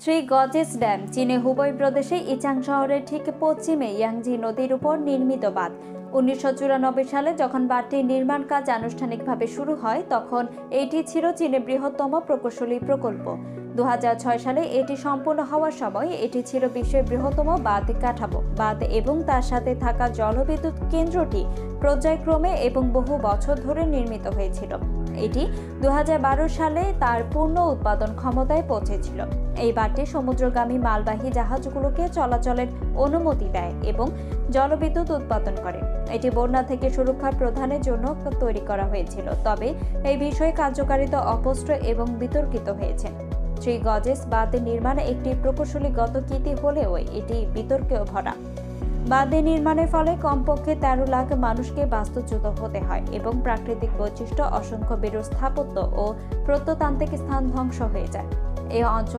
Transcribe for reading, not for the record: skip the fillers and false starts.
Three গজেস dam চীনে হুবই প্রদেশে ইচাং শহরের ঠিক পশ্চিমে ইয়াংজি নদীর উপর নির্মিত বাঁধ। 1994 সালে যখন বাঁধটির নির্মাণ কাজ আনুষ্ঠানিকভাবে শুরু হয় তখন এটি ছিল চীনের বৃহত্তম প্রকৌশলী প্রকল্প। 2006 সালে এটি সম্পূর্ণ হওয়ার সময় এটি ছিল বিশ্বের বৃহত্তম বাঁধ কাঠামো। বাঁধ এবং তার সাথে থাকা জলবিদ্যুৎ কেন্দ্রটি পর্যায়ক্রমে এবং বহু বছর ধরে নির্মিত হয়েছিল। এটি 2012 সালে তার পূর্ণ উৎপাদন ক্ষমতায় পৌঁছেছিল। এই বাঁধটি সমুদ্রগামী মালবাহী জাহাজগুলোকে চলাচলের অনুমতি দেয় এবং জলবিদ্যুৎ উৎপাদন করে। এটি বন্যা থেকে সুরক্ষা প্রদানের জন্য তৈরি করা হয়েছিল, তবে এই বিষয়ে কার্যকারিতা অস্পষ্ট এবং বিতর্কিত হয়েছে। থ্রি গজেস বাঁধের নির্মাণ একটি প্রকৌশলীগত কীর্তি হলেও এটি বিতর্কেও ভরা। বাঁধের নির্মাণের ফলে কমপক্ষে 13 লাখ মানুষকে বাস্তুচ্যুত হতে হয় এবং প্রাকৃতিক বৈশিষ্ট্য, অসংখ্য বিরূপ স্থাপত্য ও প্রত্নতান্ত্রিক স্থান ধ্বংস হয়ে যায়। এই অঞ্চল